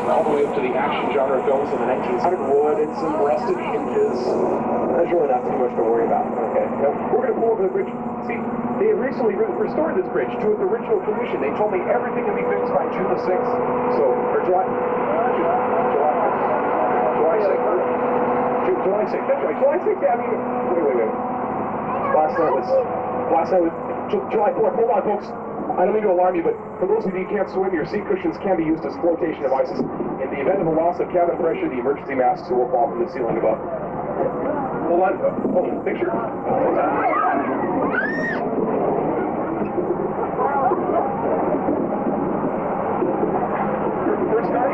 all the way up to the action genre films in the 1900s. Wood and some rusted hinges. There's really not too much to worry about. Okay, now we're going to pull over the bridge. See, they had recently restored this bridge to its original condition. They told me everything can be fixed by June the 6th. So, or July 6th. July 6th. That's right. July 6th. Yeah, I mean, wait. Last night was July 4th. Hold on, folks. I don't mean to alarm you, but for those of you who can't swim, your seat cushions can be used as flotation devices. In the event of a loss of cabin pressure, the emergency masks will fall from the ceiling above. Hold on. Oh, picture. First car?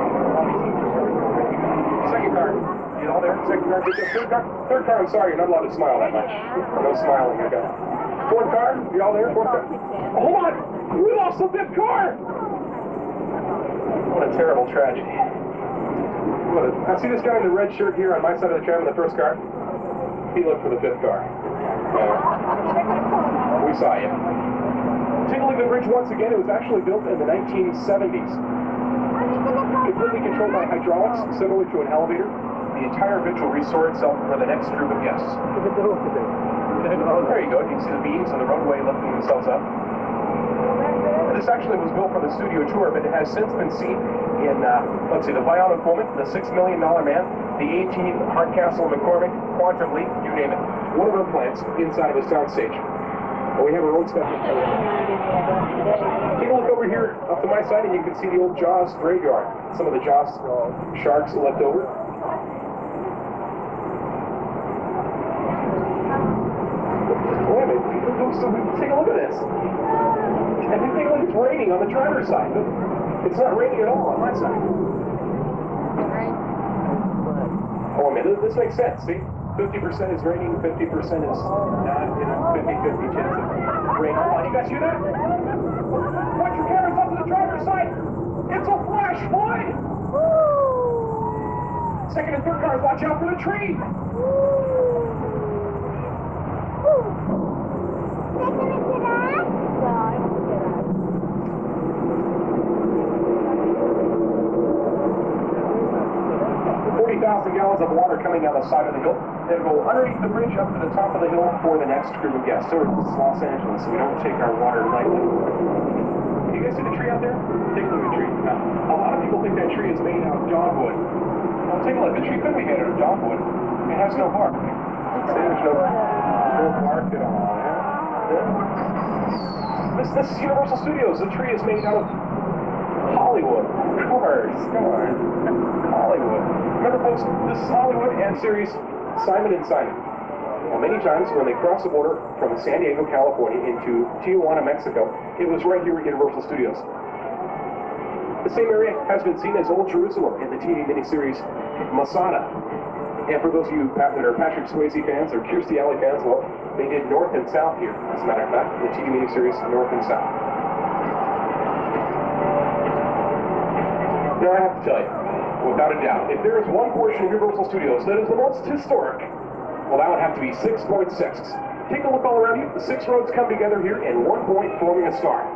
Second car. You all there? Second car? Third car, I'm sorry, you're not allowed to smile that much. No smiling, okay. Fourth car? You all there? Fourth car? Oh, hold on! We lost the fifth car! What a terrible tragedy. I see this guy in the red shirt here on my side of the tram in the first car. He looked for the fifth car. We saw you. Take a look at the bridge once again. It was actually built in the 1970s. Completely controlled by hydraulics, similar to an elevator. The entire bridge will restore itself for the next group of guests. There you go. You can see the beams on the roadway lifting themselves up. This actually was built for the studio tour, but it has since been seen in, let's see, The Bionic Woman, The $6 Million Man, The A-Team, Hardcastle, McCormick, Quantum Leap, you name it. One of our plants inside of a soundstage. But we have our own special. Take a look over here up to my side, and you can see the old Jaws graveyard. Some of the Jaws sharks left over. Wait a minute, take a look at this. And you think like it's raining on the driver's side, but it's not raining at all on my side. Oh, I mean, this makes sense, see? 50% is raining, 50% is not, 50-50 chance of rain. Hold on, you guys hear that? Point your cameras up to the driver's side. It's a flash flood! Second and third cars, watch out for the tree! 40,000 gallons of water coming down the side of the hill. It'll go underneath the bridge up to the top of the hill for the next group of guests. So this is Los Angeles, so we don't take our water lightly. Can you guys see the tree out there? Take a look at the tree. Now, a lot of people think that tree is made out of dogwood. Well, take a look. The tree couldn't be made out of dogwood. It has no bark. There's no bark at all. This is Universal Studios. The tree is made out of Hollywood. Of course. Come on. Hollywood. Remember, folks, this is Hollywood and series Simon & Simon. Well, many times when they cross the border from San Diego, California into Tijuana, Mexico, it was right here at Universal Studios. The same area has been seen as Old Jerusalem in the TV miniseries Masada. And for those of you that are Patrick Swayze fans or Kirstie Alley fans, well, they did North and South here, as a matter of fact, the TV miniseries North and South. Now I have to tell you, without a doubt, if there is one portion of Universal Studios that is the most historic, well, that would have to be 6.6. Take a look all around you. The 6 roads come together here in one point, forming a star.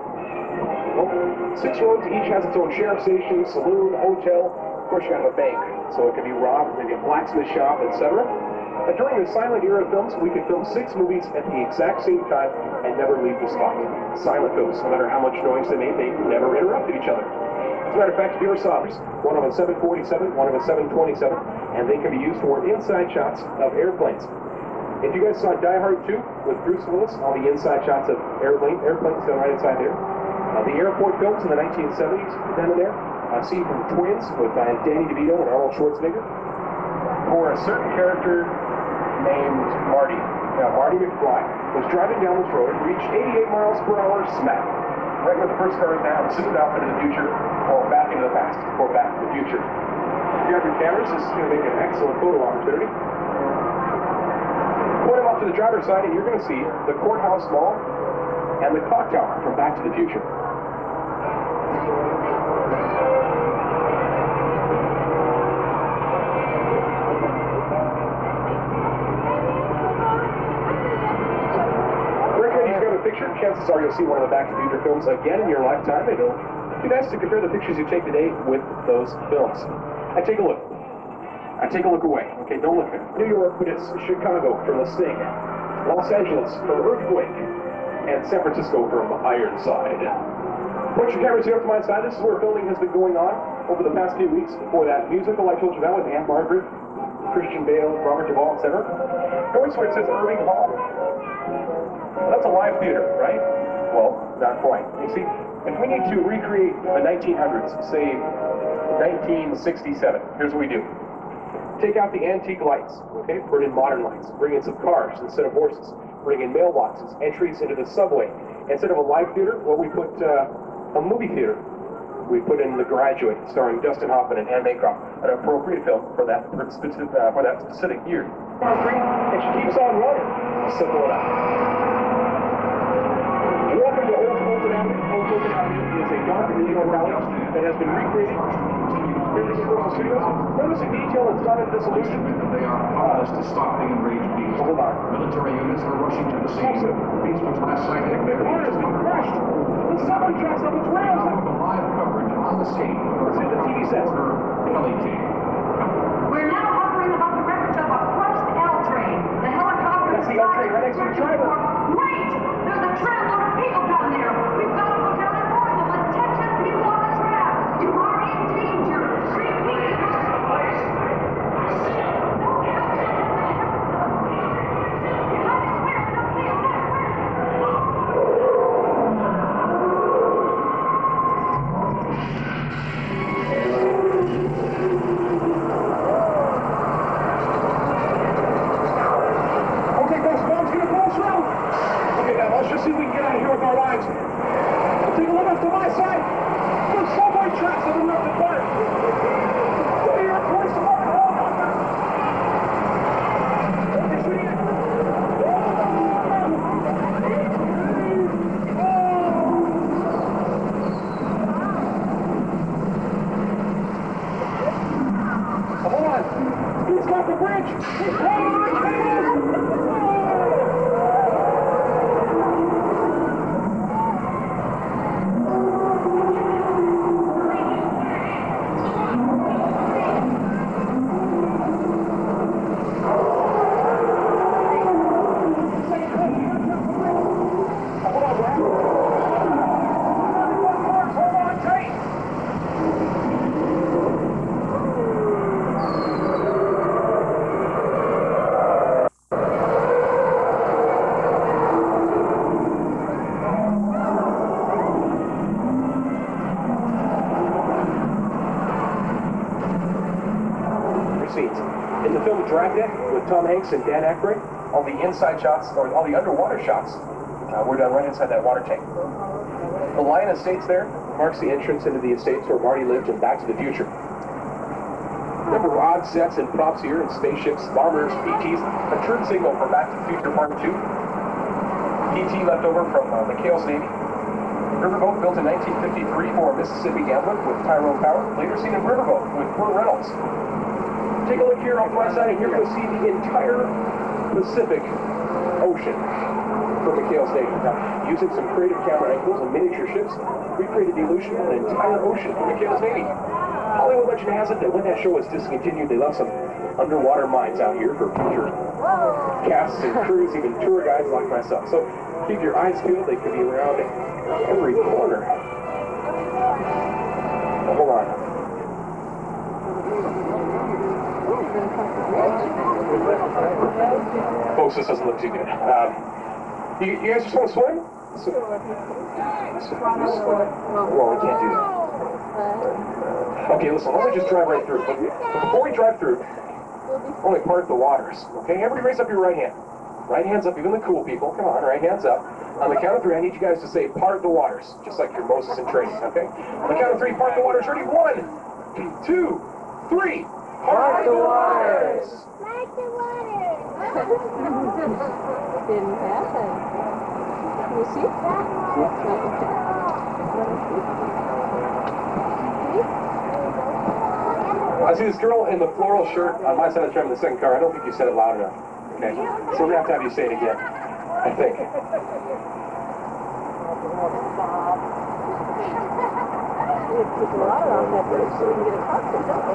Well, 6 roads, each has its own sheriff station, saloon, hotel. Of course, you have a bank, so it can be robbed, maybe a blacksmith shop, etc. But during the silent era films, we could film 6 movies at the exact same time and never leave the spot. Silent films, no matter how much noise they made, they never interrupted each other. As a matter of fact, here are Saabers. One of a 747, one of a 727, and they can be used for inside shots of airplanes. If you guys saw Die Hard 2 with Bruce Willis, all the inside shots of airplanes down right inside there. The airport films in the 1970s down in there. Scene from Twins with Danny DeVito and Arnold Schwarzenegger. For a certain character named Marty. Now, Marty McFly was driving down this road and reached 88 miles per hour smack. Right where the first car is now, zipped off into the future, or back into the past, or back to the future. If you have your cameras, this is going to make an excellent photo opportunity. Point them up to the driver's side, and you're going to see the courthouse mall and the clock tower from Back to the Future. Picture. Chances are you'll see one of the Back to the Future films again in your lifetime. It'll be nice to compare the pictures you take today with those films. I take a look. I take a look away. Okay, don't look there. New York, but it's Chicago from The Sting. Los Angeles from Earthquake. And San Francisco from Ironside. Put your cameras here up to my side. This is where filming has been going on over the past few weeks for that musical I told you about with Anne Margaret, Christian Bale, Robert Duvall, etc. Notice where it says Irving Hall. Well, that's a live theater, right? Well, not quite. You see, if we need to recreate the 1900s, say 1967, here's what we do. Take out the antique lights, okay? Put in modern lights. Bring in some cars instead of horses. Bring in mailboxes, entries into the subway. Instead of a live theater, well, we put a movie theater. We put in The Graduate, starring Dustin Hoffman and Anne Maycroft, an appropriate film for that specific year. And she keeps on running. Simple enough. Welcome to Old Fulton Avenue. Old Fulton Avenue is a dark New York alley that has been recreated. Universal Studios. Notice a detail that's not in this illusion. They are powerless to stop the enraged beast. Hold on. Military units are rushing to the scene. Beast was last sighted. The car has been crushed. The subway tracks on the trails. Live coverage on the scene. Let's see the TV sets. Kelly King. We're now hovering above the wreckage of a crushed L train. The helicopter. That's the L train right next to the driver. Wait! There's a tram load of people down there. We've got to go down and board them. Attention, people on the tram. You are in danger. Repeat. Let's just see if we can get out of here with our lives. Take a look up to my side. The subway tracks have been ripped apart. Get here, police department. Hold on. He's got the bridge. He's holding the bridge. In the film Dragnet with Tom Hanks and Dan Aykroyd, all the inside shots, or all the underwater shots, were done right inside that water tank. The Lion Estates there marks the entrance into the estates where Marty lived in Back to the Future. Number of odd sets and props here, and spaceships, bombers, PTs, a turn signal from Back to the Future Part 2. PT left over from McHale's Navy. Riverboat built in 1953 for a Mississippi gambler with Tyrone Power, later seen in Riverboat with Burt Reynolds. Take a look here off my side, and here you'll see the entire Pacific Ocean from McHale's Navy. Now, using some creative camera angles and miniature ships, we created the illusion of an entire ocean from McHale's Navy. Hollywood legend has it that when that show was discontinued, they left some underwater mines out here for future casts and crews, even tour guides like myself. So keep your eyes peeled, they could be around every corner. Now, hold on. Folks, this doesn't look too good. You guys just want to swim? Well, we can't do that. Okay, listen, let me just drive right through. But before we drive through, only part the waters. Okay, everybody raise up your right hand. Right hand's up, even the cool people. Come on, right hand's up. On the count of 3, I need you guys to say, part the waters, just like your Moses in training, okay? On the count of 3, part the waters. Ready? 1, 2, 3. Part the waters! Part the waters! Didn't happen. You see? I see this girl in the floral shirt on my side of the tram in the second car. I don't think you said it loud enough. Okay? So we're going to have you say it again. I think. We have to take the water off that bridge so we can get across it, don't we?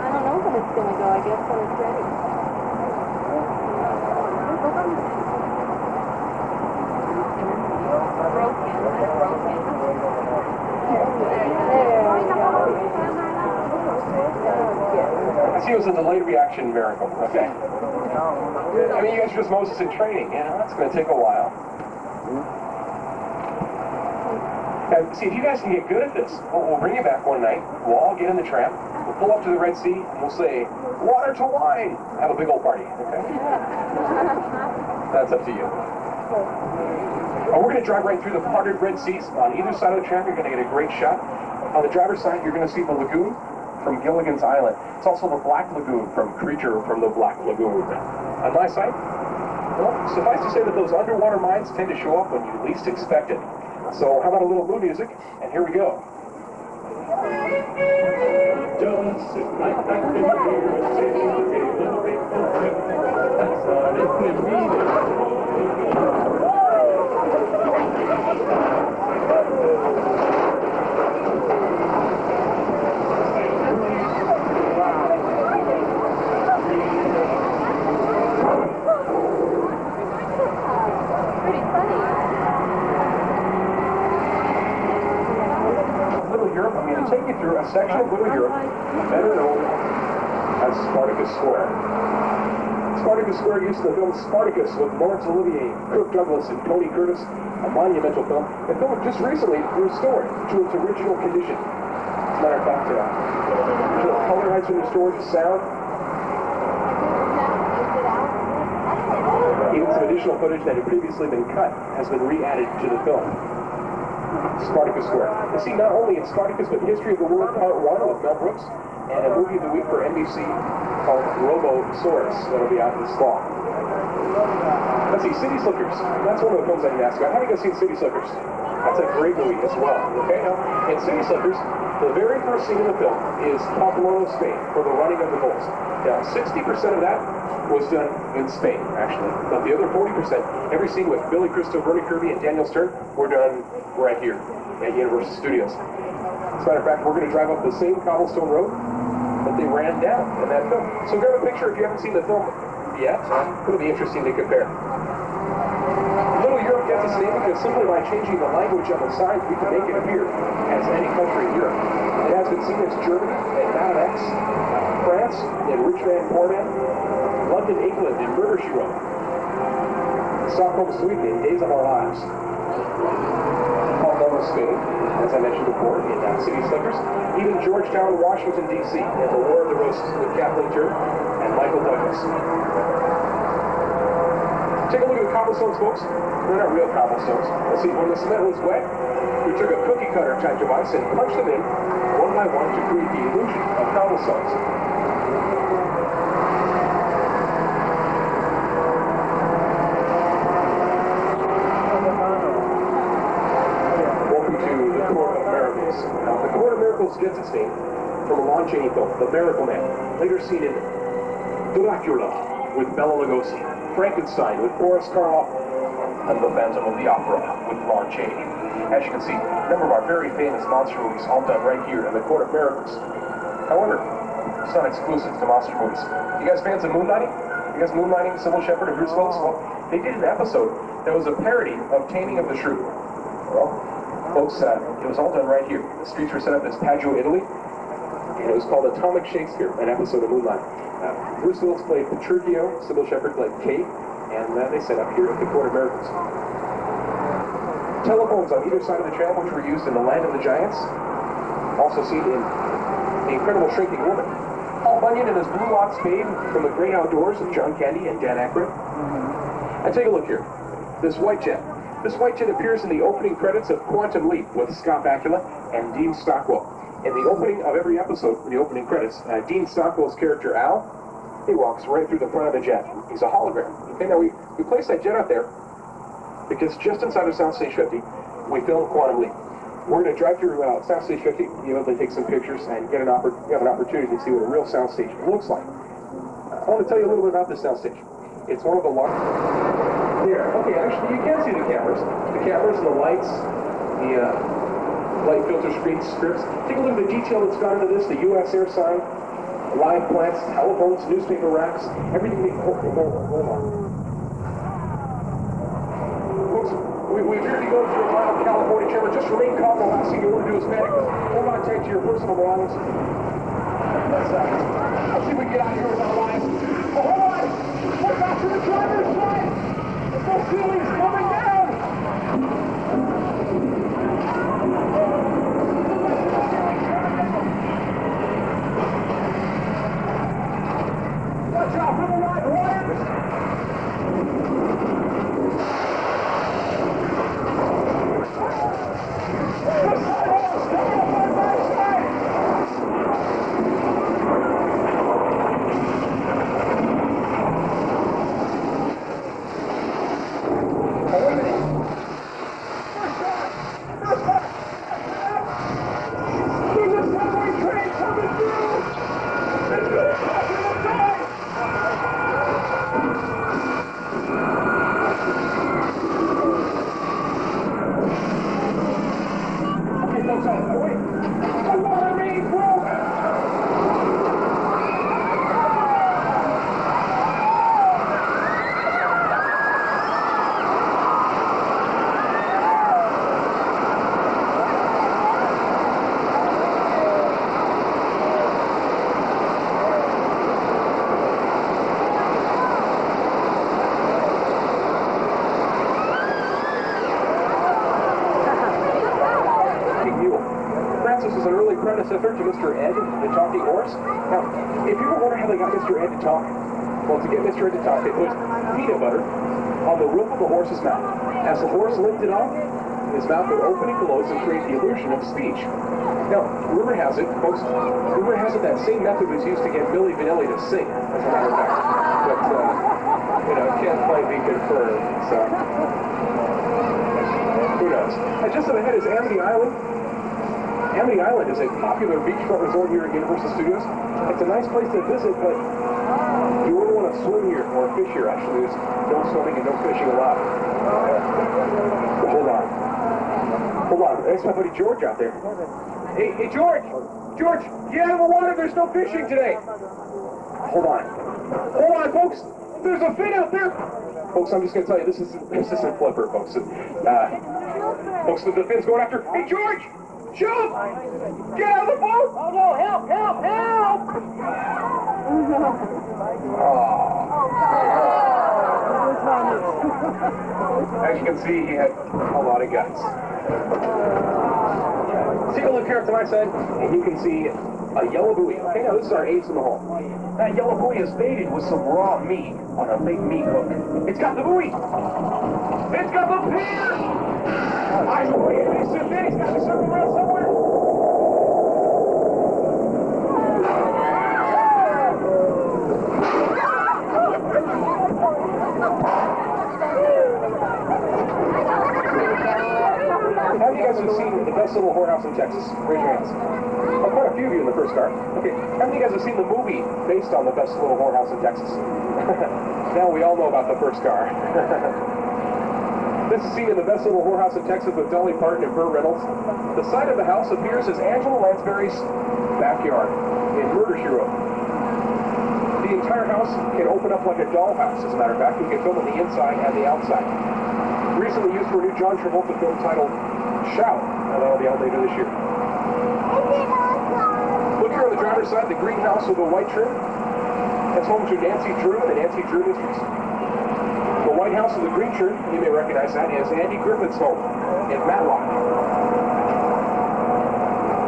I don't know when it's going to go. I guess when it's ready. I see it was a delayed reaction miracle. Okay. I mean, you guys are just Moses in training. You know, it's going to take a while. And see, if you guys can get good at this, we'll bring you back one night. We'll all get in the tram. We'll pull up to the Red Sea, and we'll say, water to wine. Have a big old party, okay? That's up to you. Oh, we're going to drive right through the parted Red Seas. On either side of the tram, you're going to get a great shot. On the driver's side, you're going to see the lagoon from Gilligan's Island. It's also the Black Lagoon from Creature from the Black Lagoon. On my side, well, suffice to say that those underwater mines tend to show up when you least expect it. So how about a little mood music? And here we go. Just sit right back in the take you through a section of Little Europe better known as Spartacus Square. Spartacus Square used the film Spartacus with Laurence Olivier, Kirk Douglas, and Tony Curtis, a monumental film. The film just recently restored to its original condition. As a matter of fact, the color has been restored, sound. Even some additional footage that had previously been cut has been re-added to the film. Spartacus Square. You see, not only in Spartacus, but History of the World Part 1 with Mel Brooks, and a movie of the week for NBC called Robosaurus that'll be out this fall. Let's see, City Slickers. That's one of the films I didn't ask about. Have you guys seen City Slickers? That's a great movie as well. Okay, now, in City Slickers, the very first scene in the film is Pamplona, Spain, for the running of the bulls. Now, 60% of that was done in Spain, actually. But the other 40%, every scene with Billy Crystal, Bernie Kirby, and Daniel Stern were done right here at Universal Studios. As a matter of fact, we're going to drive up the same cobblestone road that they ran down in that film. So grab a picture if you haven't seen the film yet. It'll be interesting to compare. Little Europe gets its name because simply by changing the language on the signs, we can make it appear as any country in Europe. It has been seen as Germany and Madame X, France in Rich Man, Poor Man, London, England in Murder, She Wrote, Stockholm, Sweden in Days of Our Lives, Pamplona, Spain, as I mentioned before, in City Slickers, even Georgetown, Washington, D.C. in The War of the Roses with Kathleen Turner and Michael Douglas. Take a look at the cobblestones, folks. They're not real cobblestones. Let's see, when the cement was wet, we took a cookie cutter type device and punched them in one by one to create the illusion of cobblestones. Welcome to the Court of Miracles. Now, the Court of Miracles gets its name from a Lon Chaney film, The Miracle Man, later seen in Dracula with Bela Lugosi, Frankenstein with Boris Karloff, and The Phantom of the Opera with Lon Chaney. As you can see, a number of our very famous monster movies all done right here in the Court of Miracles. However, it's not exclusive to monster movies. You guys fans of moonlighting? You guys moonlighting Sybil Shepherd and Bruce Willis? Well, they did an episode that was a parody of Taming of the Shrew. Well, folks, it was all done right here. The streets were set up as Paggio, Italy, and it was called Atomic Shakespeare, an episode of Moonlight. Bruce Willis played Petruchio, Sybil Shepherd played Kate, and they set up here at the Court of Miracles. Telephones on either side of the tram, which were used in The Land of the Giants, also seen in The Incredible Shrinking Woman. Paul Bunyan and his Blue Lot Spade from The Great Outdoors of John Candy and Dan Aykroyd. And take a look here. This white jet. This white jet appears in the opening credits of Quantum Leap with Scott Bakula and Dean Stockwell. In the opening of every episode, in the opening credits, Dean Stockwell's character Al, he walks right through the front of the jet. He's a hologram. Okay, now we placed that jet out there because just inside of Soundstage 50, we filmed Quantum Leap. We're going to drive through Soundstage 50, be able to take some pictures and get have an opportunity to see what a real soundstage looks like. I want to tell you a little bit about this soundstage. It's one of the largest. There. Okay, actually, you can see the cameras. The cameras and the lights, the light filter screen strips. Take a look at the detail that's gone into this, the U.S. air sign, live plants, telephones, newspaper racks, everything. Hold on. Folks, we appear to be going through a mild California tremor. Just remain calm. The last thing you want to do is panic. Hold on tight to your personal belongings. Let's see if we can get out of here with our lives. Oh, hold on! Look out to the driver's side! The ceiling's coming down! Watch out for the live wires! The sidewalk's coming up my backside! Predecessor to Mr. Ed, the talking horse. Now, if you ever wonder how they got Mr. Ed to talk, well, to get Mr. Ed to talk, they put peanut butter on the roof of the horse's mouth. As the horse licked it off, his mouth would open and close and create the illusion of speech. Now, rumor has it, folks, that same method was used to get Milli Vanilli to sing, as a matter of fact. But, can't quite be confirmed, so who knows? And just up ahead is Amity Island. Amity Island is a popular beachfront resort here at Universal Studios. It's a nice place to visit, but you wouldn't want to swim here or fish here, actually. There's no swimming and no fishing allowed. But hold on. There's my buddy George out there. Hey, George! George, get out of the water. There's no fishing today. Hold on, folks. There's a fin out there. Folks, I'm just going to tell you, this isn't flipper, folks. Folks, the fin's going after. Hey, George! Jump! Get out of the boat! Oh no, help! As you can see, he had a lot of guts. Take a look here to my side, and you can see a yellow buoy. Okay, now this is our ace in the hole. That yellow buoy is baited with some raw meat on a big meat hook. It's got the buoy! It's got the pier! I know he's sitting there, he's got to circle around somewhere. How many of you guys have seen The Best Little Whorehouse in Texas? Raise your hands. Oh, quite a few of you in the first car. Okay, how many of you guys have seen the movie based on The Best Little Whorehouse in Texas? Now we all know about the first car. This is seen in The Best Little Whorehouse in Texas with Dolly Parton and Burt Reynolds. The side of the house appears as Angela Lansbury's backyard in Murder, She Wrote. The entire house can open up like a dollhouse, as a matter of fact. You can film on the inside and the outside. Recently used for a new John Travolta film titled Shout, and that'll be out later this year. Look here on the driver's side, the greenhouse with the white trim. That's home to Nancy Drew and the Nancy Drew Mysteries. The White House with the green shirt, you may recognize that, is Andy Griffith's home in Matlock.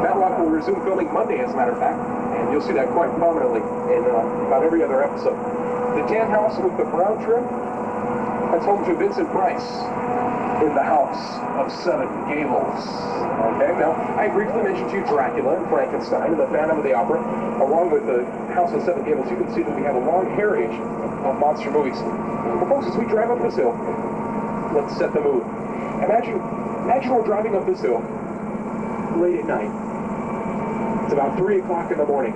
Matlock will resume filming Monday, as a matter of fact, and you'll see that quite prominently in about every other episode. The tan house with the brown trim, that's home to Vincent Price in the House of Seven Gables. Okay, now, I briefly mentioned to you Dracula and Frankenstein and the Phantom of the Opera. Along with the House of Seven Gables, you can see that we have a long heritage of monster movies. Well, folks, as we drive up this hill, let's set the mood. Imagine we're driving up this hill late at night. It's about 3 o'clock in the morning,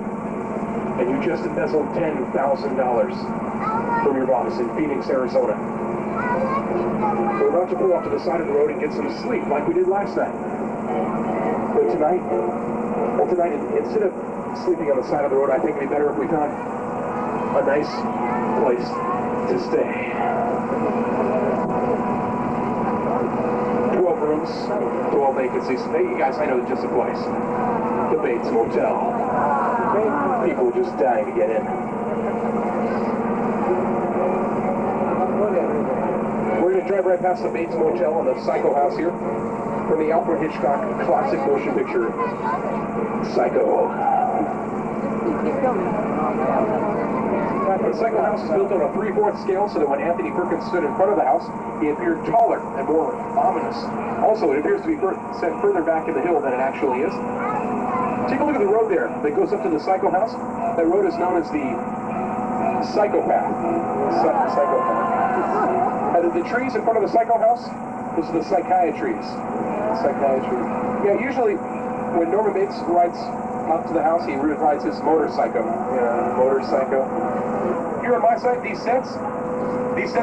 and you just embezzled $10,000 from your boss in Phoenix, Arizona. We're about to pull off to the side of the road and get some sleep like we did last night. But tonight, instead of sleeping on the side of the road, I think it'd be better if we found a nice place to stay. 12 rooms, 12 vacancies. Hey, you guys, I know just a place. The Bates Motel. People are just dying to get in. We're going to drive right past the Bates Motel and the Psycho House here from the Alfred Hitchcock classic motion picture, Psycho. The Psycho House is built on a 3/4 scale so that when Anthony Perkins stood in front of the house, he appeared taller and more ominous. Also, it appears to be set further back in the hill than it actually is. Take a look at the road there that goes up to the Psycho House. That road is known as the Psychopath. Psychopath. The trees in front of the Psycho House, those are the psychiatries. Psychiatry. Yeah, usually when Norman Bates rides up to the house, he rides his motorcycle. Yeah, motorcycle. Here on my side, these sets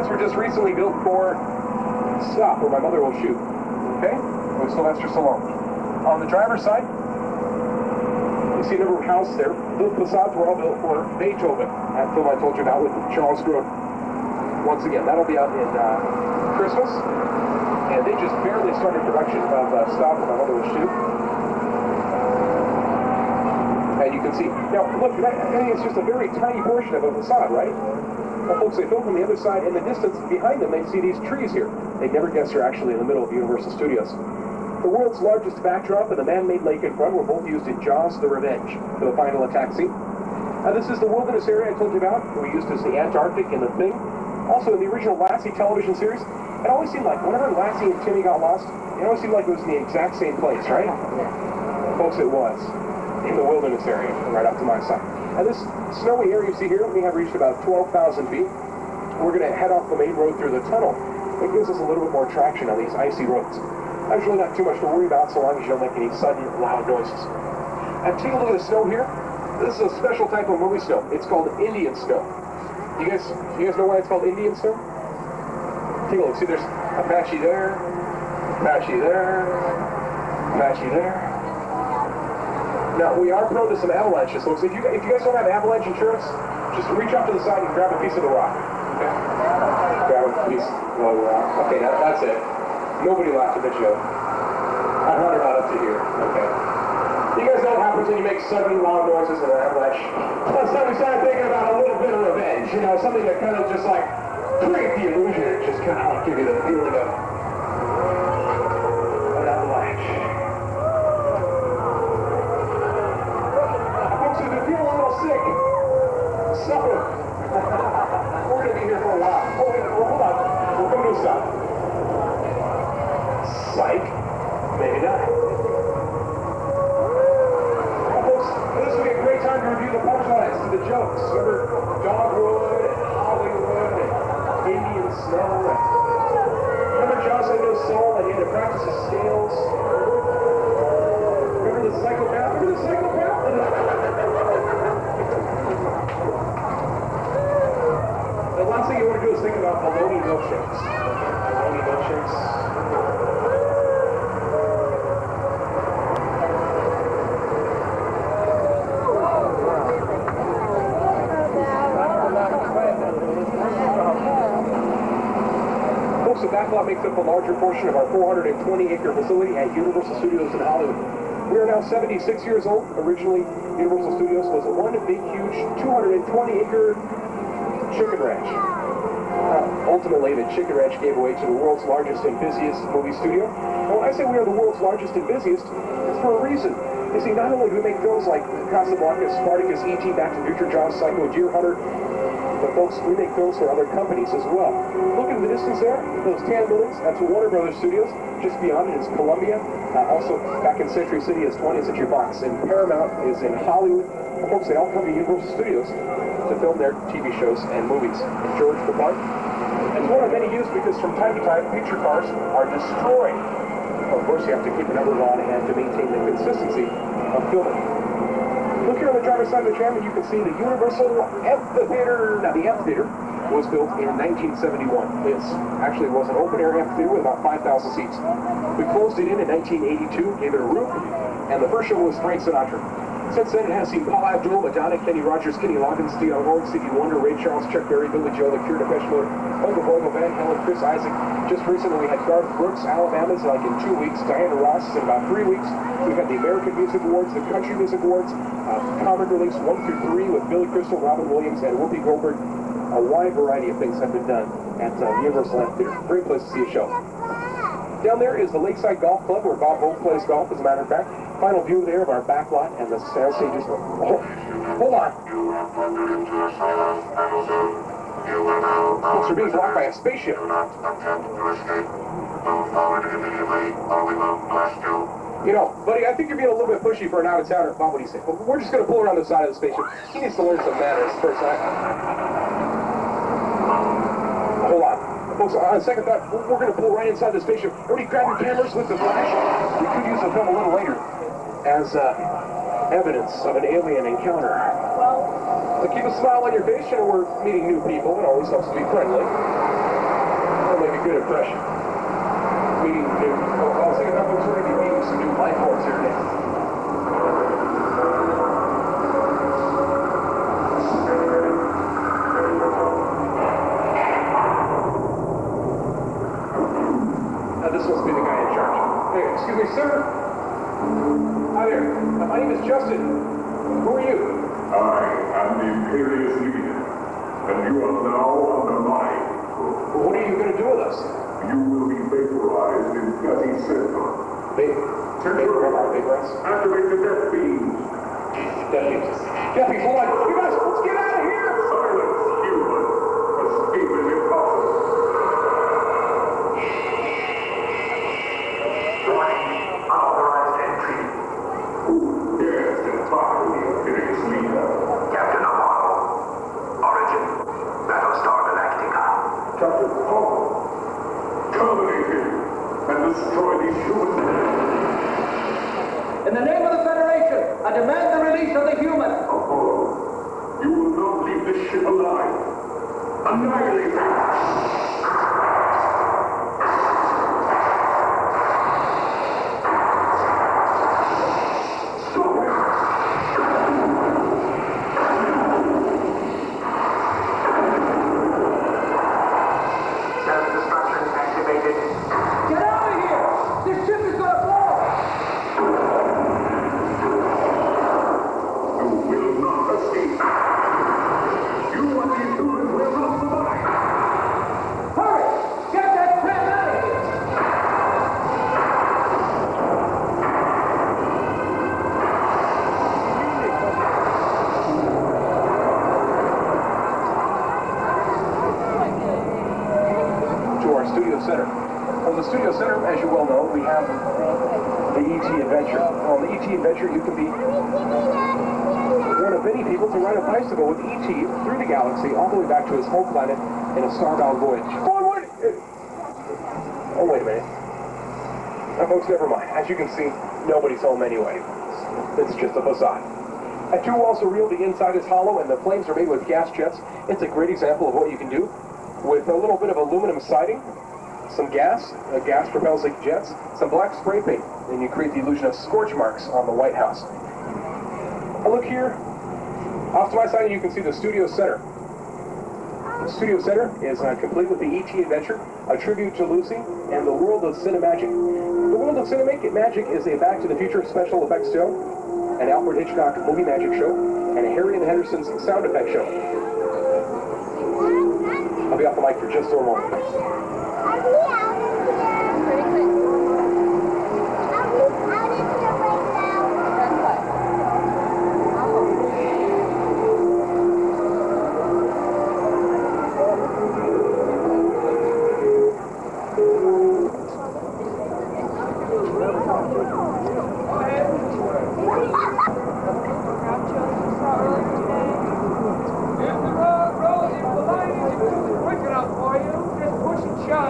were just recently built for stop, where my mother will shoot. Okay? With Sylvester Stallone. On the driver's side, you see a number of houses there. The facades were all built for Beethoven. That film I told you about with Charles Grodin. Once again, that'll be out in Christmas. And they just barely started production of Stop, where my mother will shoot. And you can see, now look, I think it's just a very tiny portion of a facade, right? Well, folks, they film from the other side. In the distance behind them, they see these trees here. They'd never guess they're actually in the middle of Universal Studios. The world's largest backdrop and the man-made lake in front were both used in Jaws: The Revenge for the final attack scene. This is the wilderness area I told you about. We used as the Antarctic in The Thing. Also, in the original Lassie television series, it always seemed like whenever Lassie and Timmy got lost, it always seemed like it was in the exact same place, right? Folks, it was in the wilderness area, right up to my side. And this snowy area you see here, we have reached about 12,000 feet. We're going to head off the main road through the tunnel. It gives us a little bit more traction on these icy roads. There's really not too much to worry about so long as you don't make any sudden loud noises. And take a look at the snow here. This is a special type of movie snow. It's called Indian snow. You guys know why it's called Indian snow? Take a look. See, there's Apache there, Apache there, Apache there. Now, we are prone to some avalanches, folks. If you guys don't have avalanche insurance, just reach up to the side and grab a piece of the rock. Okay? Grab a piece of the rock. Okay, that's it. Nobody laughed at the joke. I brought it out up to here. Okay. You guys know what happens when you make sudden loud noises in an avalanche? That's time we started thinking about a little bit of revenge. You know, something that kind of just like create the illusion, just kind of give you the feeling of an avalanche. Folks, if you feel a little sick, suffer. We're going to be here for a while. Oh, wait, well, hold on. We'll come to a stop. Psych. Maybe not. Well, folks, this will be a great time to review the punchlines to the jokes. Remember Dogwood and Hollywood and Indian snow. Remember Jaws had no soul and he had to practice his scales. Remember the psychopath? Remember the psychopath? The last thing you want to do is think about bologna milkshakes. Bologna milkshakes. The backlot makes up a larger portion of our 420-acre facility at Universal Studios in Hollywood. We are now 76 years old. Originally, Universal Studios was a one big, huge 220-acre chicken ranch. Ultimately, the chicken ranch gave way to the world's largest and busiest movie studio. And when I say we are the world's largest and busiest, it's for a reason. You see, not only do we make films like Casablanca, Spartacus, E.T., Back to the Future, Jaws, Psycho, Deer Hunter, but folks, we make films for other companies as well. Look in the distance there, those tan buildings, that's Warner Brothers Studios. Just beyond it is Columbia. Also, back in Century City is 20th Century Fox. And Paramount is in Hollywood. Folks, they all come to Universal Studios to film their TV shows and movies. And George the Park. It's one of many used because from time to time, picture cars are destroyed. Of course, you have to keep an number on hand to maintain the consistency of filming. Look here on the driver's side of the tram, and you can see the Universal Amphitheater. Now, the amphitheater was built in 1971. It actually was an open-air amphitheater with about 5,000 seats. We closed it in 1982, gave it a roof, and the first show was Frank Sinatra. Since then, it has seen Paul Abdul, Madonna, Kenny Rogers, Kenny Loggins, Steve Lord, Stevie Wonder, Ray Charles, Chuck Berry, Billy Joel, The Cure, Depeche Mode, Oingo Boingo, Van Halen, Chris Isaac. Just recently, we had Garth Brooks, Alabama's like in 2 weeks, Diana Ross in about 3 weeks. We've had the American Music Awards, the Country Music Awards, comic release 1 through 3 with Billy Crystal, Robin Williams, and Whoopi Goldberg. A wide variety of things have been done at Universal Amphitheater. Great place to see a show. Down there is the Lakeside Golf Club, where Bob Hope plays golf, as a matter of fact. Final view there of our back lot and the sound stages. Oh, hold on. Folks are being blocked by a spaceship. You know, buddy, I think you're being a little bit pushy for an out-of-towner. Bob, what do you say? Well, we're just going to pull around the side of the spaceship. He needs to learn some manners first. Hold on. Folks, on second thought, we're going to pull right inside the spaceship. Everybody grab your cameras with the flash. We could use the film a little later as evidence of an alien encounter. So keep a smile on your face. You know, we're meeting new people. It always helps to be friendly. That'll make a good impression. Meeting new people. I was thinking about folks, we're going to be meeting some new life forms here today. This must be the guy in charge. Hey, excuse me, sir. Hi there. My name is Justin. Who are you? I am the Imperious Leader, and you are now under my control. What are you going to do with us? You will be vaporized in 30 seconds. Vaporized? Activate the death beams. Death beams. Death beams, hold on. You guys, let's get out of here! Silence, human. Escape is impossible. Unauthorized entry. Yes, it's fine, the Imperious Leader. Captain Apollo. Origin. Battlestar Galactica. Captain Apollo. Terminate him and destroy these humans. In the name of the Federation, I demand the release of the human. Apollo, you will not leave this ship alive. Annihilate him. Self-destruction activated. Get out of here! This ship is going to blow! You will not escape. You and these humans will not survive. Hurry! Get that tram out of here! To our studio center. Well, the studio center, as you well know, we have the ET Adventure. On the ET Adventure, you can be one of many people to ride a bicycle with ET through the galaxy, all the way back to his home planet in a starbound voyage. Oh, wait a minute. Now, folks, never mind. As you can see, nobody's home anyway. It's just a facade. At two walls are real, the inside is hollow, and the flames are made with gas jets. It's a great example of what you can do with a little bit of aluminum siding, some gas propels like jets, some black spray paint, and you create the illusion of scorch marks on the White House. Now look here, off to my side, you can see the studio center. The studio center is complete with the ET Adventure, a tribute to Lucy, and the world of Cinemagic. The world of Cinemagic is a Back to the Future special effects show, an Alfred Hitchcock movie magic show, and a Harry and the Hendersons sound effect show. I'll be off the mic for just a moment. Pretty quick. That's what? If the road rolls, if the line isn't quick enough for you, just push and shove.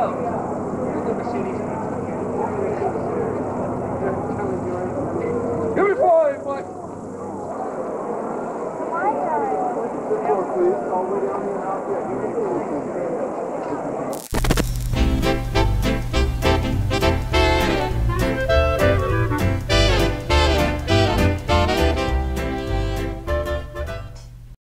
All the way down here and out there.